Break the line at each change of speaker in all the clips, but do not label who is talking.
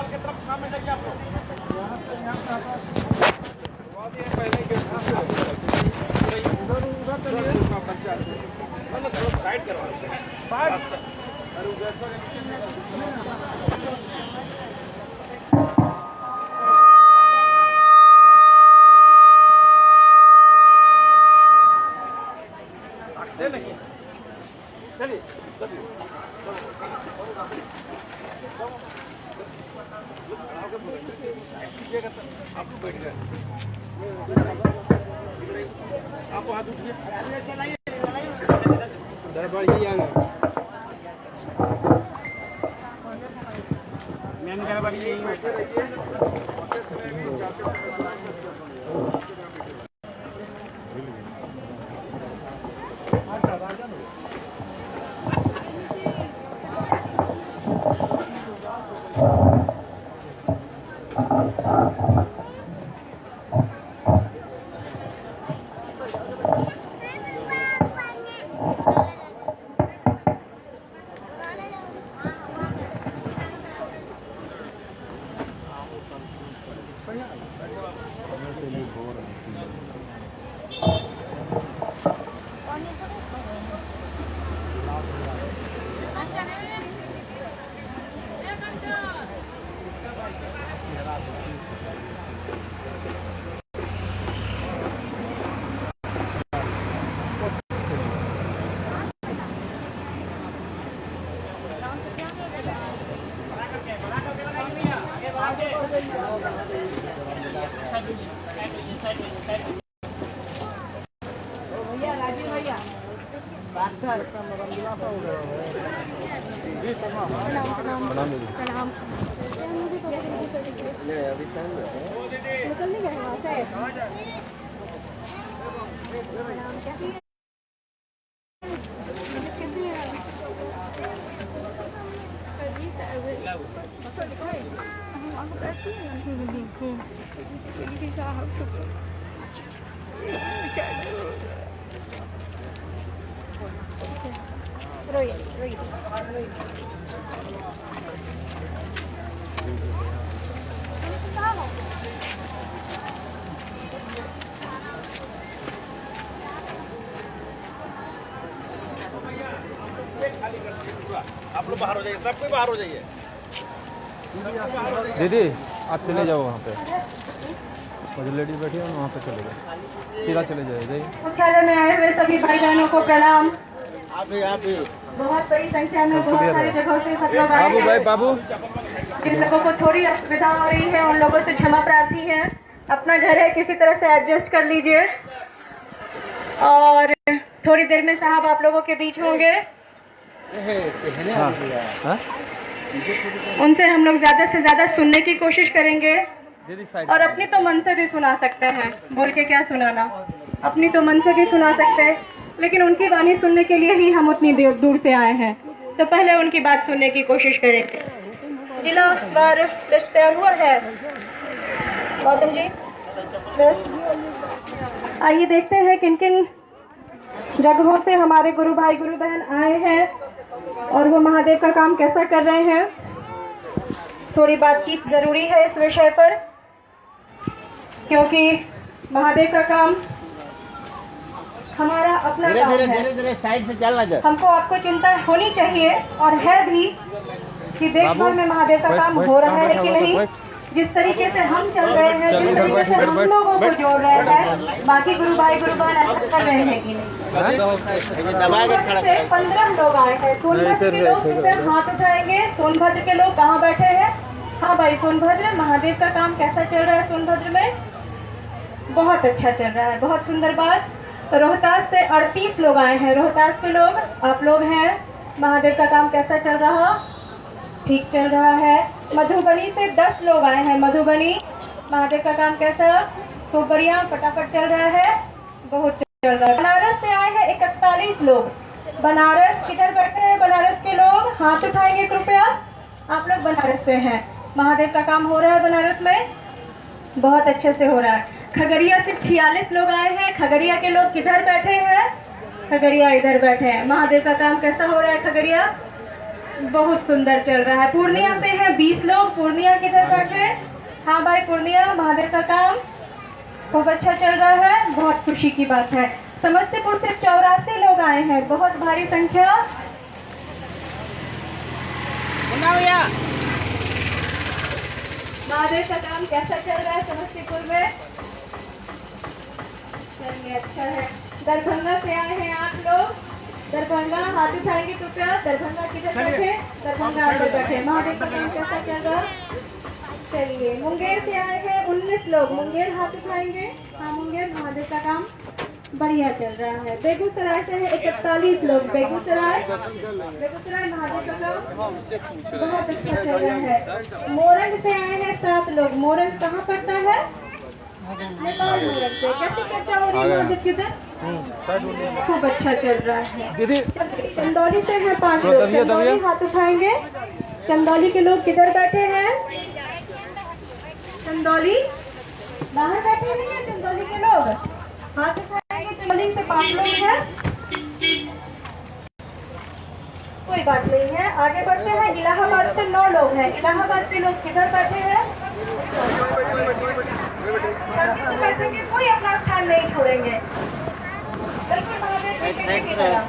की तरफ शामिल है क्या साइड करवा चलिए आप बैठ गए आप वहां उठिए मेन घर वाली यही बैठे रहिए आप लोग बाहर हो जाइए, सब कोई बाहर हो जाइए।
दीदी आप चले जाओ वहाँ पे, और जो लेडीज बैठी है वहाँ पे चले जाओ, सीधा चले जाइए।
मुख्यालय में आए हुए सभी भाई बहनों को प्रणाम। बहुत बड़ी संख्या में बहुत सारी जगहों से सब लोग आए हैं।
बाबू
जिन लोगों को थोड़ी असुविधा हो रही है उन लोगों से क्षमा प्रार्थी है। अपना घर है, किसी तरह से एडजस्ट कर लीजिए। और थोड़ी देर में साहब आप लोगों के बीच होंगे। उनसे हम लोग ज्यादा से ज्यादा सुनने की कोशिश करेंगे और अपनी तो मन से भी सुना सकते हैं। बोल के क्या सुनाना, अपनी तो मन से भी सुना सकते हैं, लेकिन उनकी वाणी सुनने के लिए ही हम उतनी दूर से आए हैं, तो पहले उनकी बात सुनने की कोशिश करेंगे। जिला बार लिस्ट तैयार हुआ है गौतम जी? आइए देखते हैं किन किन जगहों से हमारे गुरु भाई गुरु बहन आए हैं और वो महादेव का काम कैसा कर रहे हैं। थोड़ी बातचीत जरूरी है इस विषय पर, क्योंकि महादेव का काम हमारा अपना काम है। धीरे साइड से चलना जा। हमको आपको चिंता होनी चाहिए और है भी कि देश भर में महादेव का काम हो रहा है कि नहीं। जिस तरीके से हम चल रहे हैं, जिस तरीके से हम लोगों को जोड़ रहे हैं, बाकी गुरु भाई गुरु बहन ऐसा कर रहे हैं कि नहीं। 15 लोग आए हैं। सोनभद्र के लोग सिर्फ हाथ उठाएंगे। सोनभद्र के लोग कहाँ बैठे हैं? हाँ भाई, सोनभद्र महादेव का काम कैसा चल रहा है? सोनभद्र में बहुत अच्छा चल रहा है, बहुत सुंदर बात। तो रोहतास से 38 लोग आए हैं। रोहतास के लोग, आप लोग हैं। महादेव का काम कैसा चल रहा? ठीक चल रहा है। मधुबनी से 10 लोग आए हैं। मधुबनी महादेव का काम कैसा? खूब बढ़िया, फटाफट चल रहा है, बहुत चल रहा है। बनारस से आए हैं 41 लोग। बनारस किधर बैठे हैं? बनारस के लोग हाथ उठाएंगे कृपया। आप लोग बनारस से हैं। महादेव का काम हो रहा है बनारस में, बहुत अच्छे से हो रहा है। खगड़िया से 46 लोग आए हैं। खगड़िया के लोग किधर बैठे हैं? खगड़िया इधर बैठे हैं। महादेव का काम कैसा हो रहा है खगड़िया? बहुत सुंदर चल रहा है। पूर्णिया से हैं 20 लोग। पूर्णिया किधर बैठे? हाँ भाई पूर्णिया, महादेव का काम खूब अच्छा चल रहा है, बहुत खुशी की बात है। समस्तीपुर से 84 लोग आए हैं, बहुत भारी संख्या। महादेव का काम कैसा चल रहा है समस्तीपुर में? चलिए अच्छा है। दरभंगा से आए हैं आप लोग। दरभंगा हाथ उठाएंगे कृपया। दरभंगा किधर बैठे? दरभंगा अंदर बैठे। महादेव का काम कैसा चल रहा है? चलिए। मुंगेर से आए हैं 19 लोग। मुंगेर हाथ उठाएंगे। हाँ मुंगेर, महादेव का काम बढ़िया चल रहा है। बेगूसराय से है 41 लोग। बेगूसराय महादेव का काम बहुत अच्छा चल रहा है। मोरंग से आए हैं 7 लोग। मोरंग कहाँ पड़ता है? नेपाल मोरंग से। कैसे चर्चा हो रही है महादेव किधर? खूब अच्छा चल रहा है दीदी। चंदौली से हैं 5 लोग। चंदौली हाथ उठाएंगे। चंदौली के लोग किधर बैठे हैं? चंदौली बाहर बैठे हैं। चंदौली के लोग हाथ उठाएंगे। चंदौली से 5 लोग हैं। कोई बात नहीं है, आगे बढ़ते हैं। इलाहाबाद से 9 लोग हैं। इलाहाबाद के लोग किधर बैठे हैं? बैठेंगे, कोई अपना स्थान नहीं छोड़ेंगे। बिल्कुल महादेव की तरह।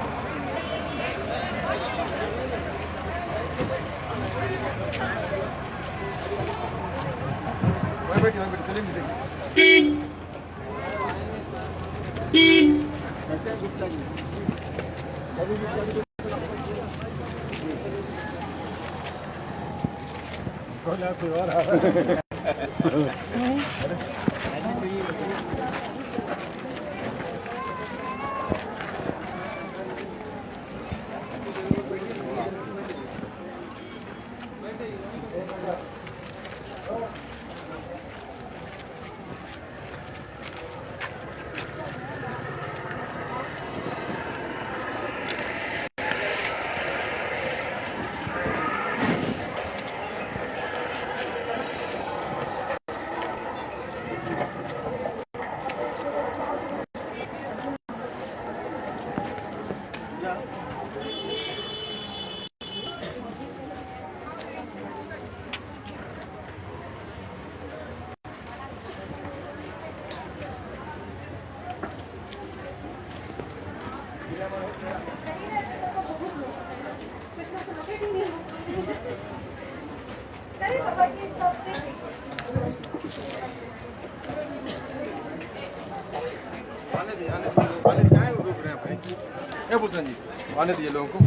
आने दीजिए लोगों को,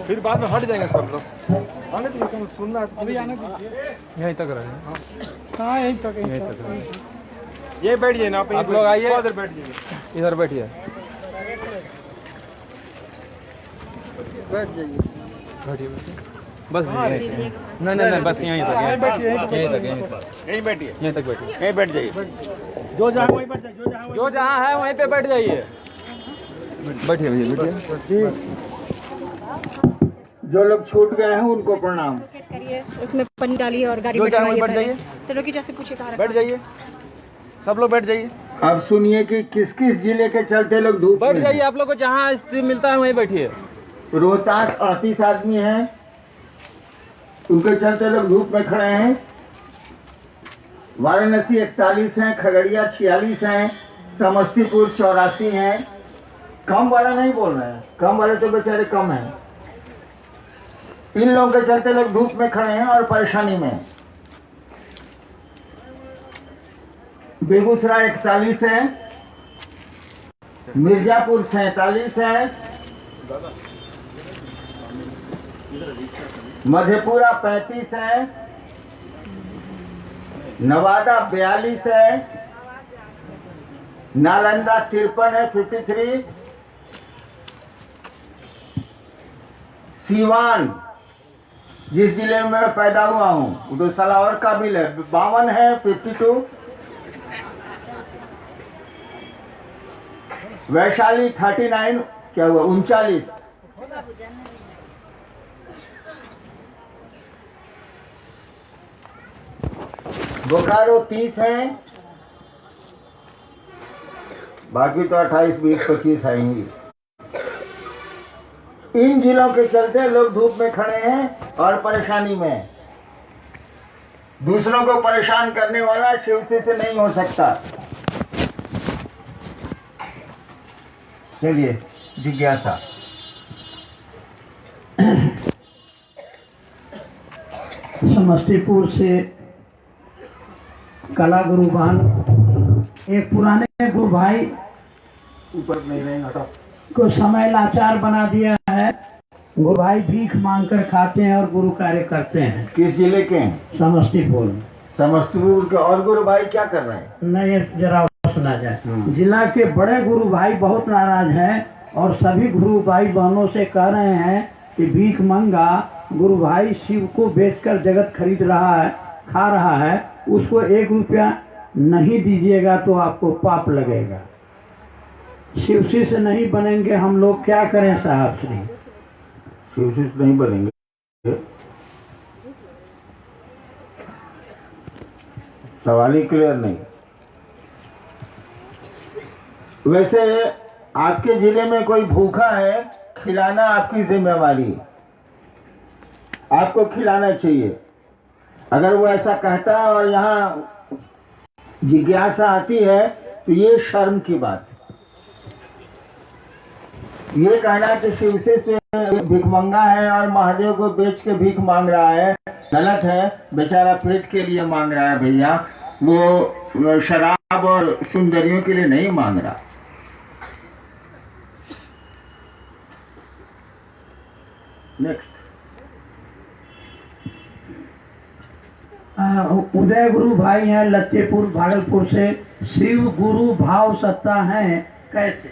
फिर बाद में हट जाएंगे सब लोग। आने दीजिए, सुनना है तो अभी आने दीजिए।
यहीं तक रहे।
हाँ यहीं तक ये बैठ जाइए ना
आप लोग आइए,
इधर बैठ जाइए।
इधर बैठिए,
बैठ जाइए,
बैठिए बस। नहीं नहीं बस यहीं तक, यहीं बैठिए,
यहीं बैठिए,
यहीं तक बैठिए,
यहीं बैठ जाइए। जो जहाँ वहीं बैठ जाइए,
जो जहाँ है वहीं पे बैठ जाइए। बैठिए भैया, बैठिए।
जो लोग छूट गए हैं उनको प्रणाम।
करिए, उसमें पन्नी डालिए और गाड़ी में
बैठ जाइए,
चलो कि जैसे पूछे कहाँ
बैठ जाइए, सब लोग बैठ जाइए।
अब सुनिए कि किस किस जिले के चलते लोग धूप
बैठ
में
जाइए। आप लोग को जहाँ स्थिति मिलता है वहीं बैठिए।
रोहतास 38 आदमी हैं, उनके चलते लोग धूप में खड़े हैं। वाराणसी 41 हैं, खगड़िया 46 हैं, समस्तीपुर 84 हैं। कम वाला नहीं बोल रहे हैं, कम वाले तो बेचारे कम हैं। इन लोगों के चलते लोग धूप में खड़े हैं और परेशानी में। बेगूसराय 41 है, मिर्जापुर 47 है, मधेपुरा 35 है, नवादा 42 है, नालंदा 53 है 53, सीवान जिस जिले में मैं पैदा हुआ हूँ उधर सलावर काबिल है 52 है 52, वैशाली 39, क्या हुआ 39, बोकारो 30 है, बाकी तो 28, 20, 25 आएंगी। इन जिलों के चलते लोग धूप में खड़े हैं और परेशानी में हैं। दूसरों को परेशान करने वाला शिवसी से नहीं हो सकता। चलिए जिज्ञासा।
समस्तीपुर से कला गुरुबान एक पुराने गुरु भाई
ऊपर नहीं रहेंगे, हटाओ।
को समय लाचार बना दिया है। गुरु भाई भीख मांगकर खाते हैं और गुरु कार्य करते हैं।
किस जिले के हैं?
समस्तीपुर।
समस्तीपुर के। और गुरु भाई क्या कर रहे हैं?
नहीं, जरा सुना जाए। जिला के बड़े गुरु भाई बहुत नाराज हैं और सभी गुरु भाई बहनों से कह रहे हैं कि भीख मंगा गुरु भाई शिव को बेचकर जगत खरीद रहा है, खा रहा है, उसको 1 रुपया नहीं दीजिएगा तो आपको पाप लगेगा। शिवसी से नहीं बनेंगे हम लोग, क्या करें साहब श्री?
शिवसी से नहीं बनेंगे, सवाल ही क्लियर नहीं। वैसे आपके जिले में कोई भूखा है, खिलाना आपकी जिम्मेवारी है, आपको खिलाना चाहिए। अगर वो ऐसा कहता है और यहाँ जिज्ञासा आती है तो ये शर्म की बात है। ये कहना कि शिवसे से भिखमंगा है और महादेव को बेच के भीख मांग रहा है, गलत है। बेचारा पेट के लिए मांग रहा है भैया, वो शराब और सुंदरियों के लिए नहीं मांग रहा। नेक्स्ट।
उदय गुरु भाई हैं लच्छेपुर भागलपुर से। शिव गुरु भाव सत्ता है कैसे?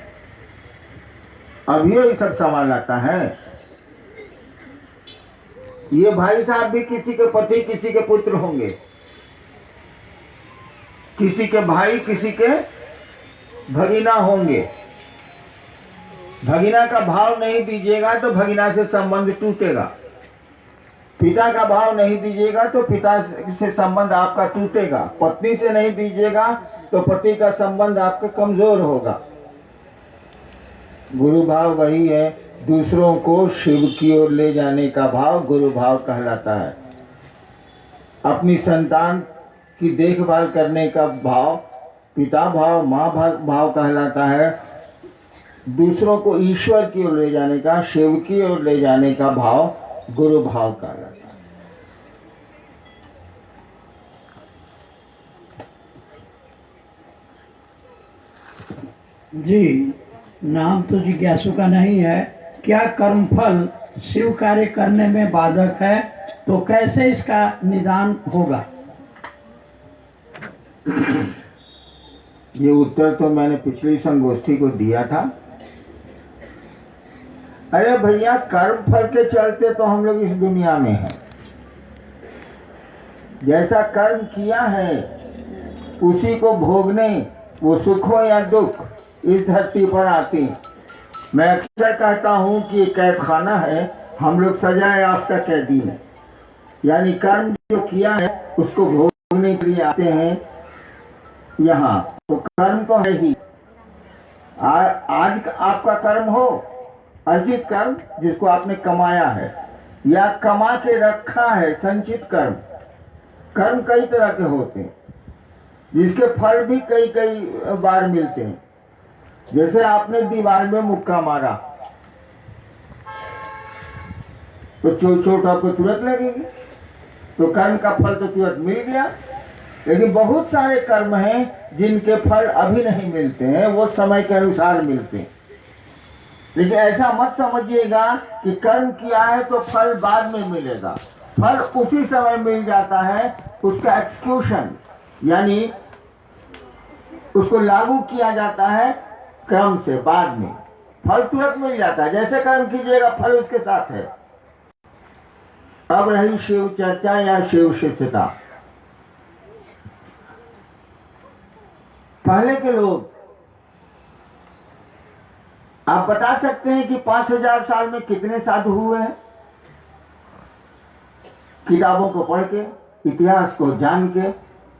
अब ये सब सवाल आता है। ये भाई साहब भी किसी के पति किसी के पुत्र होंगे, किसी के भाई किसी के भगिना होंगे। भगिना का भाव नहीं दीजिएगा तो भगिना से संबंध टूटेगा। पिता का भाव नहीं दीजिएगा तो पिता से संबंध आपका टूटेगा। पत्नी से नहीं दीजिएगा तो पति का संबंध आपका कमजोर होगा। गुरु भाव वही है, दूसरों को शिव की ओर ले जाने का भाव गुरु भाव कहलाता है। अपनी संतान की देखभाल करने का भाव पिता भाव, माँ भाव कहलाता है। दूसरों को ईश्वर की ओर ले जाने का, शिव की ओर ले जाने का भाव गुरु भाव कहलाता है।
जी, नाम तो जिज्ञासु का नहीं है। क्या कर्मफल शिव कार्य करने में बाधक है, तो कैसे इसका निदान होगा?
ये उत्तर तो मैंने पिछली संगोष्ठी को दिया था। अरे भैया, कर्म फल के चलते तो हम लोग इस दुनिया में हैं। जैसा कर्म किया है उसी को भोगने, वो सुख हो या दुख, इस धरती पर आती। मैं अक्सर कहता हूँ कि कैद खाना है, हम लोग सजा याफ्ता कैदी हैं। यानी कर्म जो किया है उसको भोगने के लिए आते हैं यहाँ। तो कर्म तो है ही। आज आपका कर्म हो, अर्जित कर्म जिसको आपने कमाया है या कमा के रखा है, संचित कर्म। कर्म कई तरह के होते हैं जिसके फल भी कई कई बार मिलते हैं। जैसे आपने दीवार में मुक्का मारा तो चोट आपको तुरंत लगेगी, तो कर्म का फल तो तुरंत मिल गया। लेकिन बहुत सारे कर्म हैं जिनके फल अभी नहीं मिलते हैं, वो समय के अनुसार मिलते हैं। लेकिन ऐसा मत समझिएगा कि कर्म किया है तो फल बाद में मिलेगा। फल उसी समय मिल जाता है, उसका एक्सक्यूशन यानी उसको लागू किया जाता है क्रम से। बाद में फल तुरंत मिल जाता है। जैसे कर्म कीजिएगा फल उसके साथ है। अब रही शिव चर्चा या शिव शिष्यता। पहले के लोग, आप बता सकते हैं कि 5000 साल में कितने साधु हुए हैं? किताबों को पढ़ के, इतिहास को जान के,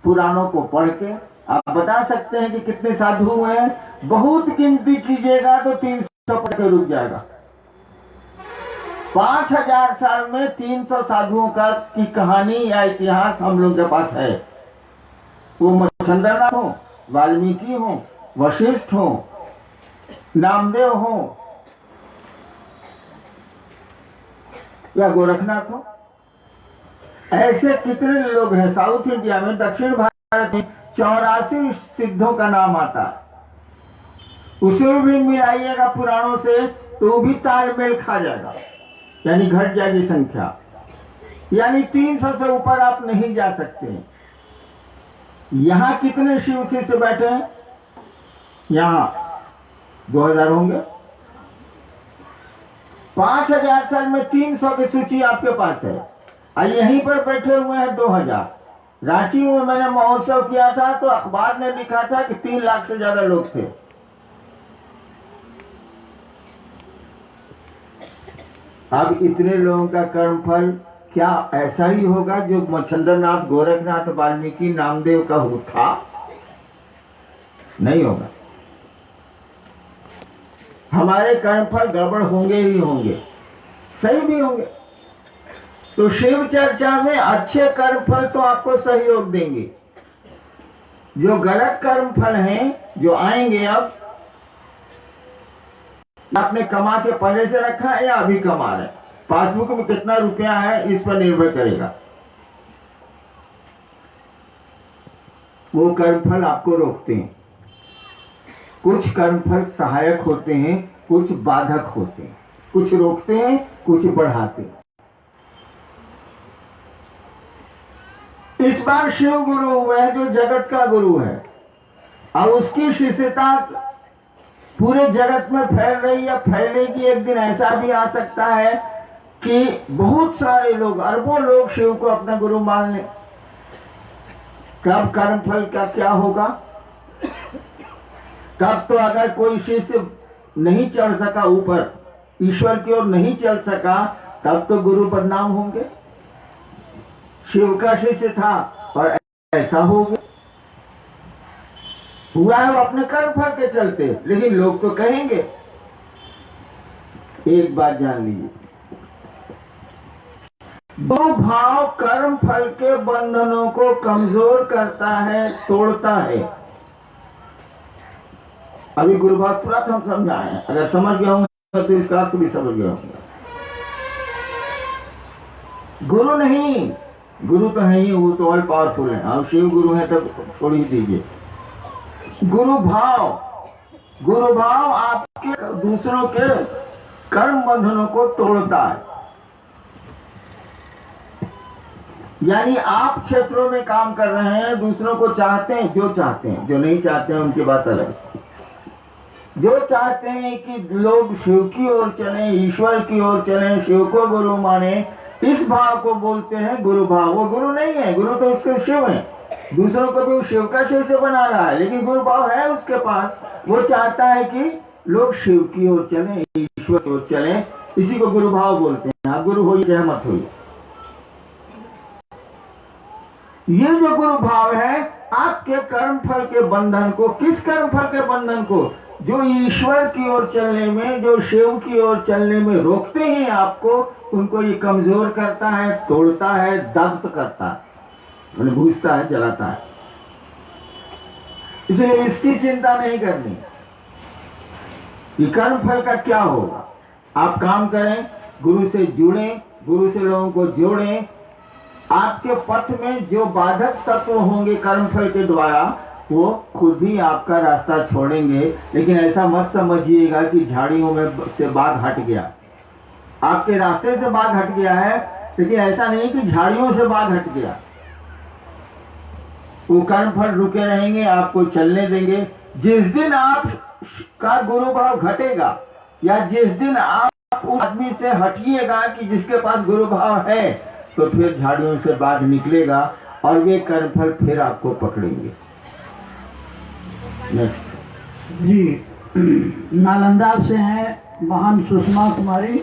पुराणों को पढ़ के आप बता सकते हैं कि कितने साधु हुए हैं? बहुत गिनती कीजिएगा तो 300 पढ़ के रुक जाएगा। 5000 साल में 300 साधुओं का की कहानी या इतिहास हम लोग के पास है। वो मच्छंद्रनाथ हो, वाल्मीकि हो, वशिष्ठ हो, नामदेव हो या गोरखनाथ हो, ऐसे कितने लोग हैं। साउथ इंडिया में, दक्षिण भारत में 84 सिद्धों का नाम आता है। उसे भी मिलाइएगा पुराणों से तो वो भी तालमेल खा जाएगा, यानी घट जाएगी संख्या, यानी 300 से ऊपर आप नहीं जा सकते। यहां कितने शिव शिष्य बैठे हैं? यहां 2000 होंगे। 5000 साल में 300 की सूची आपके पास है, और यहीं पर बैठे हुए हैं 2000। रांची में मैंने महोत्सव किया था तो अखबार ने लिखा था कि 3 लाख से ज्यादा लोग थे। अब इतने लोगों का कर्मफल क्या ऐसा ही होगा जो मच्छंद्रनाथ, गोरखनाथ, वाल्मीकि, नामदेव का था? नहीं होगा। हमारे कर्मफल गड़बड़ होंगे ही होंगे, सही भी होंगे। तो शिव चर्चा में अच्छे कर्मफल तो आपको सहयोग देंगे। जो गलत कर्मफल हैं, जो आएंगे, अब आपने कमा के पहले से रखा है या अभी कमा रहे हैं, पासबुक में कितना रुपया है, इस पर निर्भर करेगा। वो कर्मफल आपको रोकते हैं। कुछ कर्मफल सहायक होते हैं, कुछ बाधक होते हैं, कुछ रोकते हैं, कुछ बढ़ाते हैं। इस बार शिव गुरु हुए हैं जो जगत का गुरु है, और उसकी शिष्यता पूरे जगत में फैल रही है, फैलेगी। एक दिन ऐसा भी आ सकता है कि बहुत सारे लोग, अरबों लोग शिव को अपना गुरु मान लें। कब कर्मफल का क्या होगा? तब तो अगर कोई शिष्य नहीं चढ़ सका ऊपर, ईश्वर की ओर नहीं चल सका, तब तो गुरु बदनाम होंगे। शिव का शिष्य था और ऐसा हो गया, हुआ है वो अपने कर्मफल के चलते, लेकिन लोग तो कहेंगे। एक बात जान लीजिए, दो भाव कर्म फल के बंधनों को कमजोर करता है, तोड़ता है। अभी गुरु भाव तुरंत हम समझाए हैं, अगर समझ गया हूं तो इसका अर्थ भी समझ गया हूं। गुरु नहीं, गुरु तो है ही, वो तो ऑल पावरफुल है। आप शिव गुरु है तब छोड़ ही दीजिए। गुरु भाव आपके दूसरों के कर्म बंधनों को तोड़ता है। यानी आप क्षेत्रों में काम कर रहे हैं, दूसरों को चाहते हैं, जो चाहते हैं, जो नहीं चाहते हैं उनकी बात अलग। जो चाहते हैं कि लोग शिव की ओर चलें, ईश्वर की ओर चलें, शिव को गुरु माने, इस भाव को बोलते हैं गुरु भाव। वो गुरु नहीं है, गुरु तो उसके शिव है, दूसरों को भी वो शिव का शिष्य बना रहा है, लेकिन गुरु भाव है उसके पास। वो चाहता है कि लोग शिव की ओर चलें, ईश्वर की ओर चलें, इसी को गुरु भाव बोलते हैं। आप गुरु होइए चाहे मत होइए। ये जो गुरु भाव है आपके कर्म फल के बंधन को, किस कर्म फल के बंधन को? जो ईश्वर की ओर चलने में, जो शिव की ओर चलने में रोकते हैं आपको, उनको ये कमजोर करता है, तोड़ता है, दग्ध करता है, मैंने भूजता है, जलाता है। इसलिए इसकी चिंता नहीं करनी कि कर्म फल का क्या होगा। आप काम करें, गुरु से जुड़ें, गुरु से लोगों को जोड़ें। आपके पथ में जो बाधक तत्व होंगे कर्मफल के द्वारा, वो खुद ही आपका रास्ता छोड़ेंगे। लेकिन ऐसा मत समझिएगा कि झाड़ियों में से बाघ हट गया। आपके रास्ते से बाघ हट गया है, लेकिन ऐसा नहीं कि झाड़ियों से बाघ हट गया। वो कर्मफल रुके रहेंगे, आपको चलने देंगे। जिस दिन आप का गुरु भाव घटेगा, या जिस दिन आप उस आदमी से हटिएगा कि जिसके पास गुरु भाव है, तो फिर झाड़ियों से बाघ निकलेगा और वे कर्मफल फिर आपको पकड़ेंगे। नेक्स्ट
जी, नालंदा से हैं महान सुषमा कुमारी।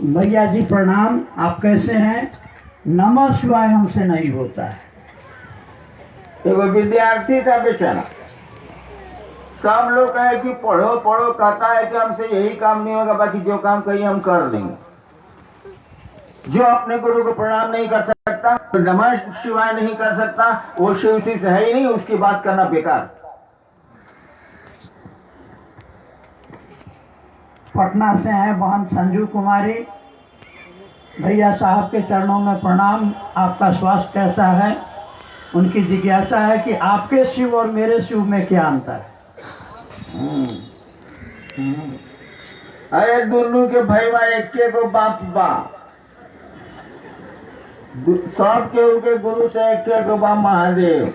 भैया जी प्रणाम, आप कैसे हैं? नमः शिवाय हमसे नहीं होता है।
एगो विद्यार्थी था बेचारा, सब लोग कहे कि पढ़ो पढ़ो, कहता है कि हमसे यही काम नहीं होगा, बाकी जो काम कहिए हम कर देंगे। जो अपने गुरु को प्रणाम नहीं कर सकता, तो नमः शिवाय नहीं कर सकता, वो शिव से है ही नहीं, उसकी बात करना बेकार।
पटना से हैं बहन संजू कुमारी। भैया साहब के चरणों में प्रणाम। आपका स्वास्थ्य कैसा है? उनकी जिज्ञासा है कि आपके शिव और मेरे शिव में क्या अंतर है?
अरे दोनों के भाई भाई एक को बाप बा, सब के उनके गुरु से एक को बाप महादेव।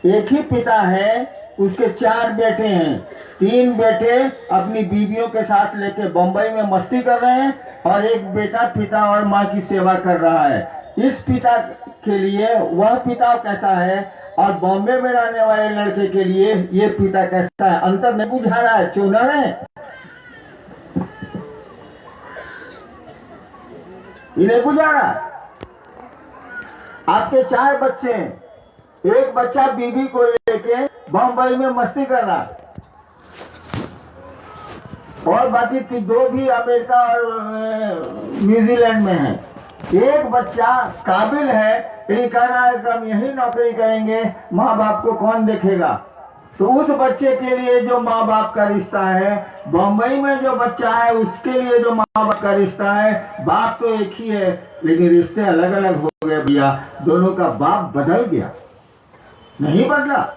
एक ही पिता है, उसके 4 बेटे हैं। 3 बेटे अपनी बीवियों के साथ लेके बंबई में मस्ती कर रहे हैं, और एक बेटा पिता और माँ की सेवा कर रहा है। इस पिता के लिए वह पिता कैसा है, और बॉम्बे में रहने वाले लड़के के लिए ये पिता कैसा है, अंतर नहीं बुझा रहा है। चुनर है, इन्हें बुझा रहा। आपके 4 बच्चे हैं, एक बच्चा बीवी को लेके बम्बई में मस्ती कर रहा, और बाकी 2 भी अमेरिका और न्यूजीलैंड में है। एक बच्चा काबिल है, ये कह रहा है कि हम यही नौकरी करेंगे, माँ बाप को कौन देखेगा। तो उस बच्चे के लिए जो माँ बाप का रिश्ता है, बम्बई में जो बच्चा है उसके लिए जो माँ बाप का रिश्ता है, बाप तो एक ही है, लेकिन रिश्ते अलग अलग हो गए भैया। दोनों का बाप बदल गया, नहीं बदला।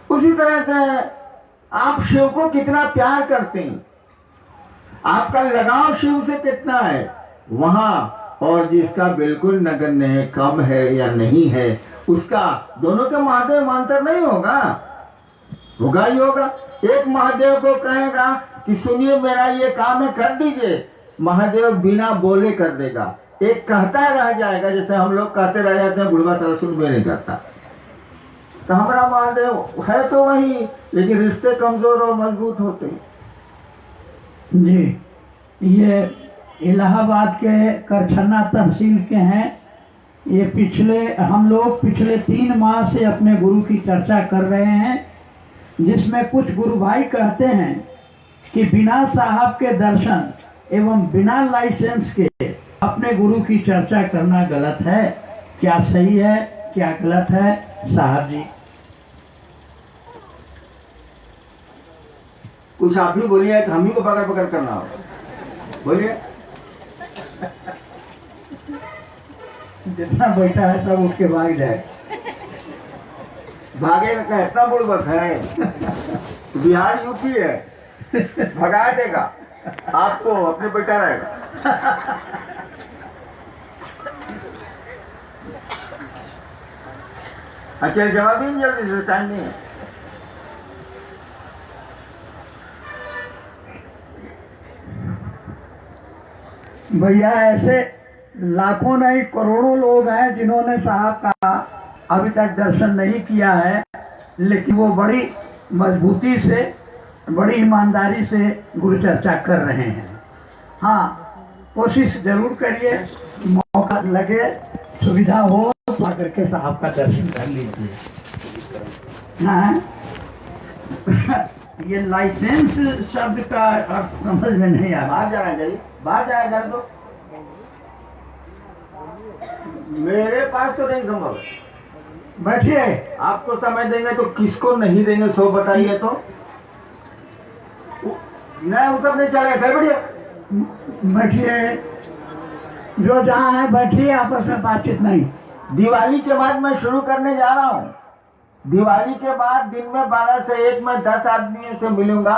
उसी तरह से आप शिव को कितना प्यार करते हैं, आपका लगाव शिव से कितना है वहां, और जिसका बिल्कुल नगण्य है, कम है या नहीं है, उसका दोनों के महादेव में अंतर नहीं होगा, होगा ही होगा। एक महादेव को कहेगा कि सुनिए मेरा ये काम है, कर दीजिए, महादेव बिना बोले कर देगा। एक कहता रह जाएगा, जैसे हम लोग कहते रह जाते हैं, बुढ़वा साला सुन में नहीं करता। तो हमारा महादेव है तो वही, लेकिन रिश्ते कमजोर और मजबूत होते हैं।
जी, ये इलाहाबाद के करछन्ना तहसील के हैं। ये हम लोग पिछले 3 माह से अपने गुरु की चर्चा कर रहे हैं, जिसमें कुछ गुरु भाई कहते हैं कि बिना साहब के दर्शन एवं बिना लाइसेंस के अपने गुरु की चर्चा करना गलत है। क्या सही है, क्या गलत है साहब जी?
कुछ आप ही बोलिए कि हम ही को पकड़ पकड़ करना हो, बोलिए।
जितना बैठा है सब उठ के भाग जाए।
भागेगा का इतना बुड़बक है, बिहार यूपी है, भगा देगा आपको, अपने बैठा रहेगा। अच्छा जवाब दीजिए जल्दी से, टाइम नहीं है।
भैया ऐसे लाखों नहीं करोड़ों लोग हैं जिन्होंने साहब का अभी तक दर्शन नहीं किया है, लेकिन वो बड़ी मजबूती से, बड़ी ईमानदारी से गुरु चर्चा कर रहे हैं। हाँ, कोशिश जरूर करिए, मौका लगे, सुविधा हो तो आकर के साहब का दर्शन कर लीजिए। हाँ, ये लाइसेंस शब्द का अर्थ समझ में नहीं आ रहा।
बाहर जाना चाहिए, बाहर जाना कर दो। मेरे पास तो नहीं संभव है।
बैठिए,
आपको समय देंगे तो किसको नहीं देंगे, सो बताइए तो। नहीं वो सब नहीं चलेगा, बढ़िया
बैठिए, जो जहाँ है बैठिए, आपस में बातचीत नहीं।
दिवाली के बाद मैं शुरू करने जा रहा हूँ। दिवाली के बाद दिन में 12 से 1 में 10 आदमियों से मिलूंगा।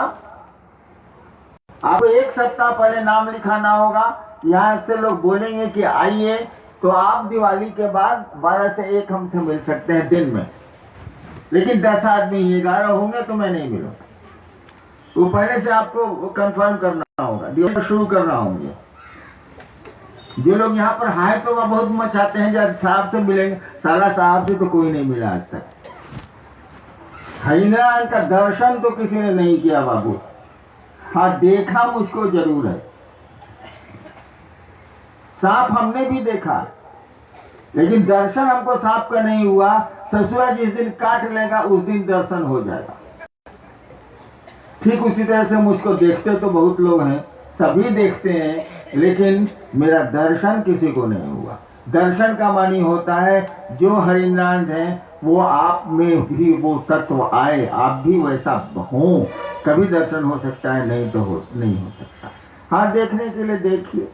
आपको 1 सप्ताह पहले नाम लिखाना होगा। यहाँ से लोग बोलेंगे कि आइए, तो आप दिवाली के बाद 12 से 1 हमसे मिल सकते हैं दिन में। लेकिन 10 आदमी 11 होंगे तो मैं नहीं मिलूंगा। तो पहले से आपको कंफर्म करना होगा। दिवाली शुरू कर रहा हूँ। जो लोग यहाँ पर हाय तो वह बहुत मचाते हैं, जब साहब से मिलेंगे, साला साहब से तो कोई नहीं मिला आज तक। हरिनारायण का दर्शन तो किसी ने नहीं किया बाबू। हाँ, देखा मुझको जरूर है, सांप हमने भी देखा, लेकिन दर्शन हमको सांप का नहीं हुआ। ससुरा जिस दिन काट लेगा उस दिन दर्शन हो जाएगा। ठीक उसी तरह से मुझको देखते तो बहुत लोग हैं, सभी देखते हैं, लेकिन मेरा दर्शन किसी को नहीं हुआ। दर्शन का मानी होता है जो हरिनारायण है वो आप में भी वो तत्व आए, आप भी वैसा हो, कभी दर्शन हो सकता है, नहीं तो नहीं हो सकता। हाँ, देखने के लिए देखिए।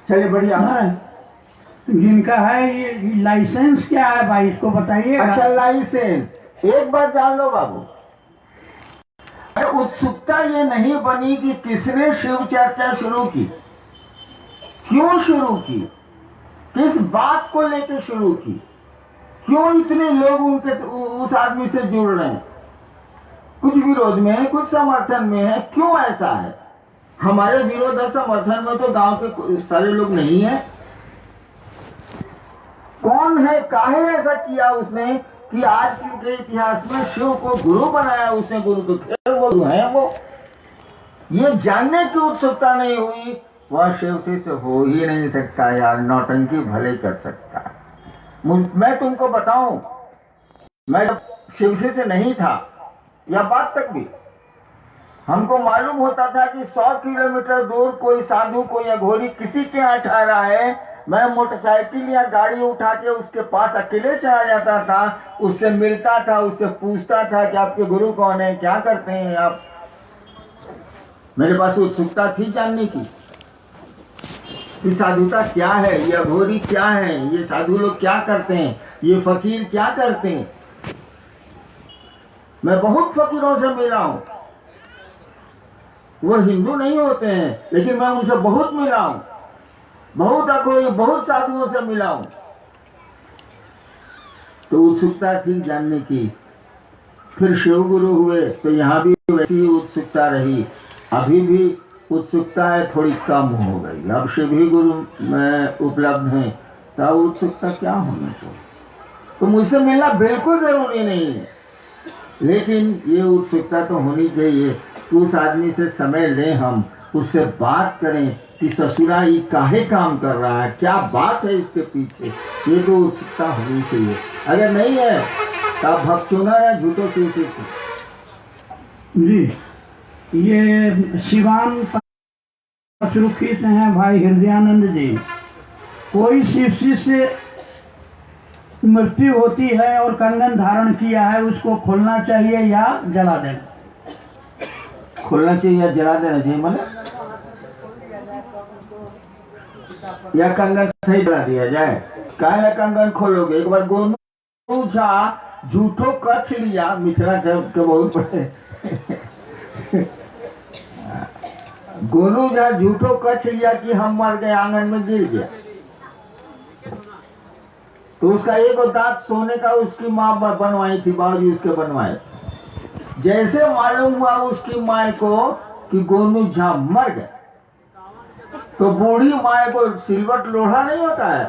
चलिए बढ़िया।
जिनका है ये लाइसेंस क्या है भाई, इसको बताइए।
अच्छा, लाइसेंस एक बार जान लो बाबू, उत्सुकता ये नहीं बनी कि किसने शिव चर्चा शुरू की, क्यों शुरू की, किस बात को लेकर शुरू की, क्यों इतने लोग उस आदमी से जुड़ रहे हैं, कुछ विरोध में है, कुछ समर्थन में है, क्यों ऐसा है? हमारे विरोध और समर्थन में तो गांव के सारे लोग नहीं है। कौन है, काहे ऐसा किया उसने कि आज के इतिहास में शिव को गुरु बनाया उसने? गुरु तो थे, वो गुरु है वो। ये जानने की उत्सुकता नहीं हुई, वह शिव से हो ही नहीं सकता यार, नौटंकी भले कर सकता है। मैं तुमको बताऊं, मैं जब शिव से नहीं था, या बात तक भी हमको मालूम होता था कि 100 किलोमीटर दूर कोई साधु, कोई अघोरी किसी के यहाँ ठहरा है, मैं मोटरसाइकिल या गाड़ी उठा के उसके पास अकेले चला जाता था, उससे मिलता था, उससे पूछता था कि आपके गुरु कौन है, क्या करते हैं आप। मेरे पास उत्सुकता थी जानने की कि साधुता क्या है, ये अघोरी क्या है, ये साधु लोग क्या करते हैं, ये फकीर क्या करते हैं। मैं बहुत फकीरों से मिला हूं, वो हिंदू नहीं होते हैं, लेकिन मैं उनसे बहुत मिला हूं, बहुत अघोरी, बहुत साधुओं से मिला हूं। तो उत्सुकता थी जानने की। फिर शिव गुरु हुए तो यहाँ भी वैसी उत्सुकता रही, अभी भी उत्सुकता है, थोड़ी कम हो गई। अब शिव ही गुरु में उपलब्ध हैं, तो उत्सुकता क्या होना चाहिए? तो मुझसे मिलना बिल्कुल जरूरी नहीं है, लेकिन ये उत्सुकता तो होनी चाहिए कि उस आदमी से समय लें, हम उससे बात करें कि ससुरा ये काहे काम कर रहा है, क्या बात है इसके पीछे, ये तो उत्सुकता होनी चाहिए। अगर नहीं है तो आप भक्चुना या झूठो से
जी। ये शिवान पचरुखी से हैं भाई हृदयानंद जी। कोई शिव से मृत्यु होती है और कंगन धारण किया है, उसको खोलना चाहिए या जला देना?
खोलना चाहिए या जला देना चाहिए, मतलब या कंगन सही जला दिया जाए? काहे कंगन खोलोगे? एक बार गोनू झा झूठो कछ लिया, मिथिला के बहुत बड़े गोनू झा झूठो कछ लिया कि हम मर गए, आंगन में गिर गया, तो उसका एक दांत सोने का उसकी माँ बनवाई थी, बाबूजी उसके बनवाए। जैसे मालूम हुआ उसकी माँ को कि गोनू झा मर गए, तो बूढ़ी माँ को सिलवट लोढ़ा नहीं होता है,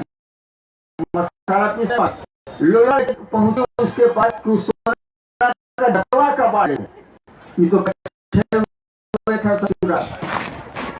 मसाला पीसे लोढ़ा पहुंचे उसके पास, सोना का कबाड़, ये तो था ससुरा।